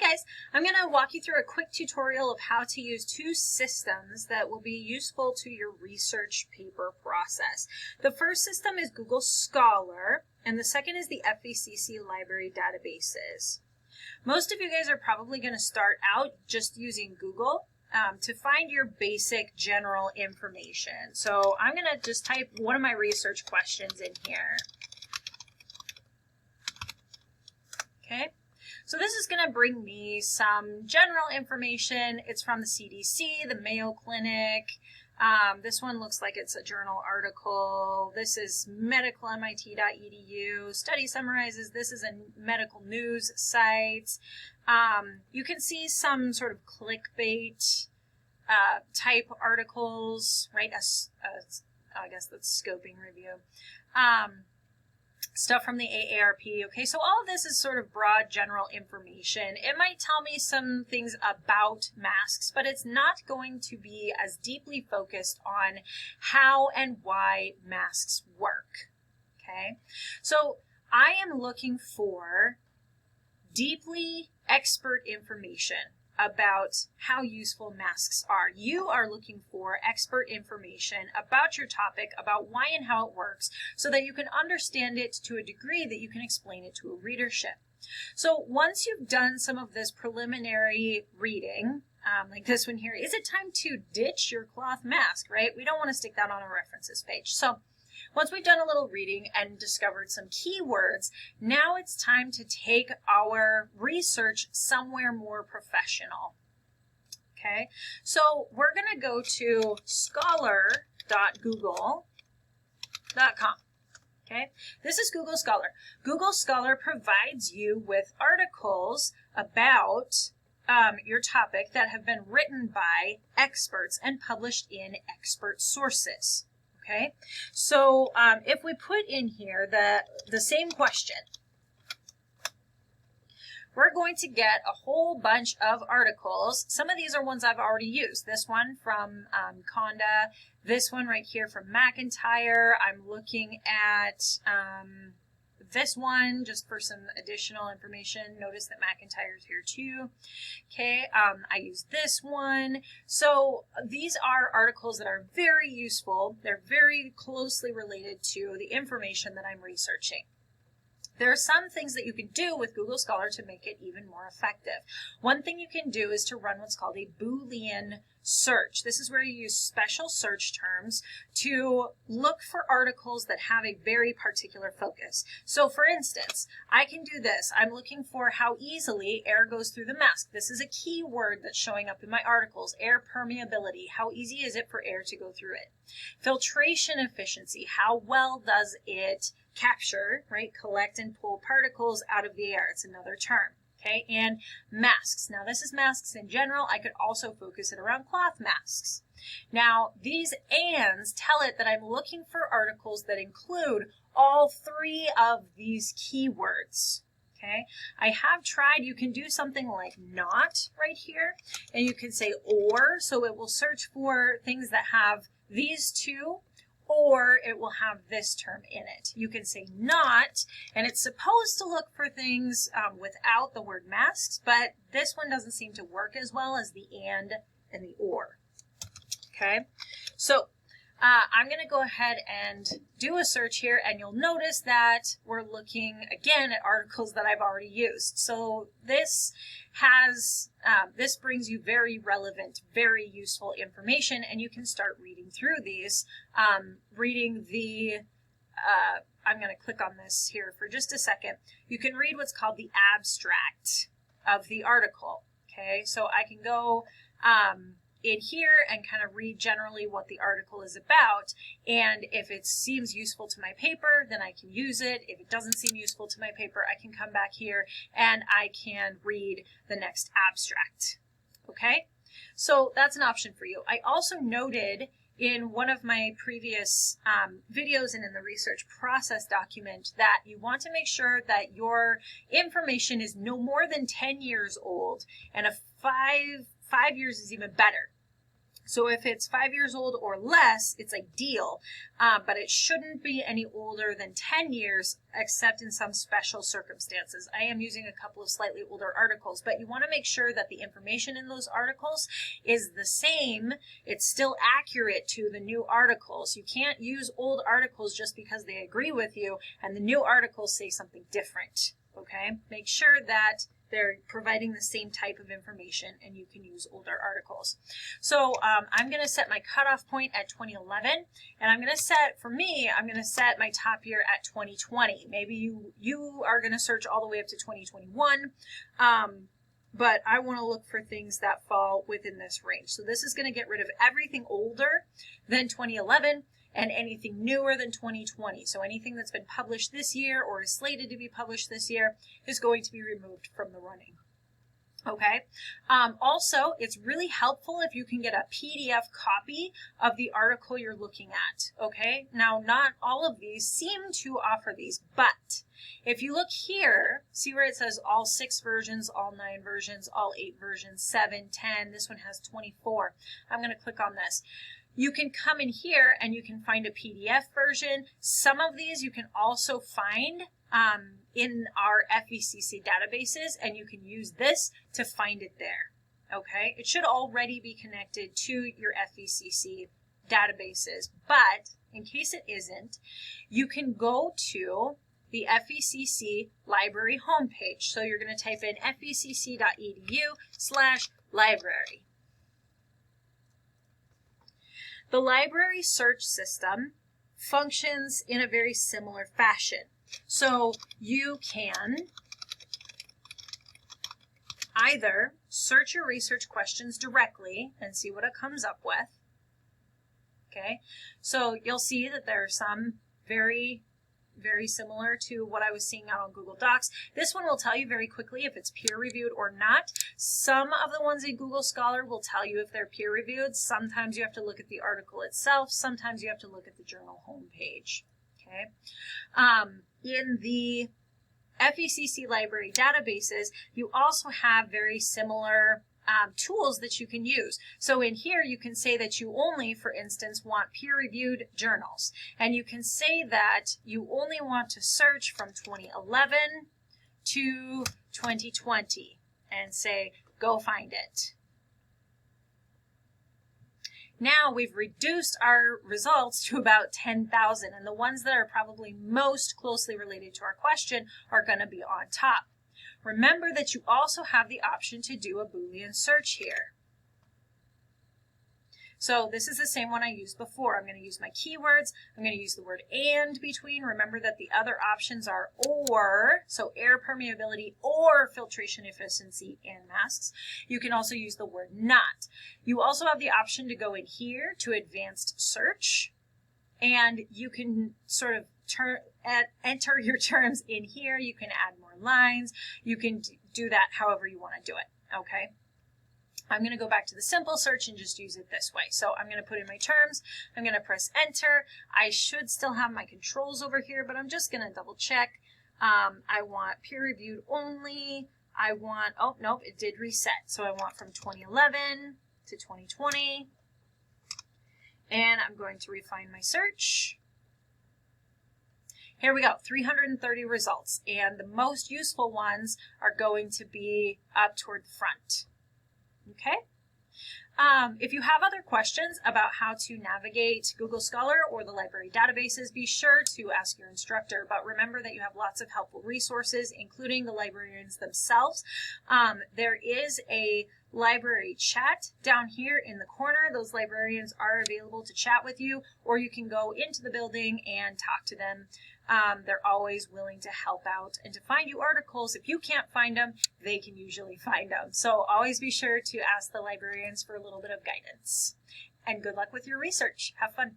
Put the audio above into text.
guys, I'm going to walk you through a quick tutorial of how to use two systems that will be useful to your research paper process. The first system is Google Scholar, and the second is the FVCC Library Databases. Most of you guys are probably going to start out just using Google to find your basic general information. So I'm going to just type one of my research questions in here. Okay. So this is going to bring me some general information. It's from the CDC, the Mayo Clinic. This one looks like it's a journal article. This is medicalmit.edu. Study summarizes. This is a medical news site. You can see some sort of clickbait type articles, right? I guess that's scoping review. Stuff from the AARP. Okay, so all of this is sort of broad general information. It might tell me some things about masks, but it's not going to be as deeply focused on how and why masks work. Okay, so I am looking for deeply expert information about how useful masks are. You are looking for expert information about your topic, about why and how it works, so that you can understand it to a degree that you can explain it to a readership. So once you've done some of this preliminary reading, like this one here, is it time to ditch your cloth mask, right? We don't want to stick that on a references page. So once we've done a little reading and discovered some keywords, now it's time to take our research somewhere more professional. Okay, so we're going to go to scholar.google.com. Okay, this is Google Scholar. Google Scholar provides you with articles about your topic that have been written by experts and published in expert sources. Okay, so if we put in here the same question, we're going to get a whole bunch of articles. Some of these are ones I've already used. This one from Conda, this one right here from McIntyre. I'm looking at this one just for some additional information. Notice that McIntyre's here too. Okay, I use this one. So these are articles that are very useful. They're very closely related to the information that I'm researching. There are some things that you can do with Google Scholar to make it even more effective. One thing you can do is to run what's called a Boolean search. This is where you use special search terms to look for articles that have a very particular focus. So for instance, I can do this. I'm looking for how easily air goes through the mask. This is a keyword that's showing up in my articles. Air permeability. How easy is it for air to go through it? Filtration efficiency. How well does it capture, right, collect and pull particles out of the air? It's another term. Okay, and masks. Now this is masks in general. I could also focus it around cloth masks. Now these ands tell it that I'm looking for articles that include all three of these keywords. Okay, I have tried, you can do something like not right here, and you can say or, so it will search for things that have these two, or it will have this term in it. You can say not, and it's supposed to look for things without the word masks, but this one doesn't seem to work as well as the and the or. Okay, so I'm going to go ahead and do a search here, and you'll notice that we're looking again at articles that I've already used. So this has, this brings you very relevant, very useful information, and you can start reading through these. Reading the, I'm going to click on this here for just a second. You can read what's called the abstract of the article. Okay, so I can go in here and kind of read generally what the article is about, and if it seems useful to my paper, then I can use it. If it doesn't seem useful to my paper, I can come back here and I can read the next abstract. Okay, so that's an option for you. I also noted in one of my previous videos and in the research process document that you want to make sure that your information is no more than 10 years old, and a 5 years is even better. So if it's 5 years old or less, it's ideal, but it shouldn't be any older than 10 years, except in some special circumstances. I am using a couple of slightly older articles, but you want to make sure that the information in those articles is the same. It's still accurate to the new articles. You can't use old articles just because they agree with you and the new articles say something different, okay? Make sure that they're providing the same type of information and you can use older articles. So I'm going to set my cutoff point at 2011, and I'm going to set, for me, I'm going to set my top year at 2020. Maybe you are going to search all the way up to 2021, but I want to look for things that fall within this range. So this is going to get rid of everything older than 2011 and anything newer than 2020. So anything that's been published this year or is slated to be published this year is going to be removed from the running. Okay. Also, it's really helpful if you can get a PDF copy of the article you're looking at. Okay. Now, not all of these seem to offer these, but if you look here, see where it says all 6 versions, all 9 versions, all 8 versions, 7, 10. This one has 24. I'm going to click on this. You can come in here and you can find a PDF version. Some of these you can also find in our FVCC databases, and you can use this to find it there. Okay, it should already be connected to your FVCC databases, but in case it isn't, you can go to the FVCC library homepage. So you're going to type in fvcc.edu/library. The library search system functions in a very similar fashion. So you can either search your research questions directly and see what it comes up with. Okay, so you'll see that there are some very similar to what I was seeing out on Google Docs. This one will tell you very quickly if it's peer-reviewed or not. Some of the ones in Google Scholar will tell you if they're peer-reviewed. Sometimes you have to look at the article itself. Sometimes you have to look at the journal homepage. Okay. In the FVCC Library Databases, you also have very similar tools that you can use. So in here, you can say that you only, for instance, want peer-reviewed journals. And you can say that you only want to search from 2011 to 2020 and say, go find it. Now we've reduced our results to about 10,000, and the ones that are probably most closely related to our question are going to be on top. Remember that you also have the option to do a Boolean search here. So this is the same one I used before. I'm going to use my keywords. I'm going to use the word and between. Remember that the other options are or, so air permeability or filtration efficiency and masks. You can also use the word not. You also have the option to go in here to advanced search, and you can sort of enter your terms in here. You can add more lines. You can do that however you want to do it, okay? I'm going to go back to the simple search and just use it this way. So I'm going to put in my terms. I'm going to press enter. I should still have my controls over here, but I'm just going to double check. I want peer reviewed only. I want, oh, nope, it did reset. So I want from 2011 to 2020. And I'm going to refine my search. Here we go, 330 results. And the most useful ones are going to be up toward the front. Okay. If you have other questions about how to navigate Google Scholar or the library databases, be sure to ask your instructor. But remember that you have lots of helpful resources, including the librarians themselves. There is a library chat down here in the corner. Those librarians are available to chat with you, or you can go into the building and talk to them. They're always willing to help out and to find you articles. If you can't find them, they can usually find them. So always be sure to ask the librarians for a little bit of guidance. And good luck with your research. Have fun.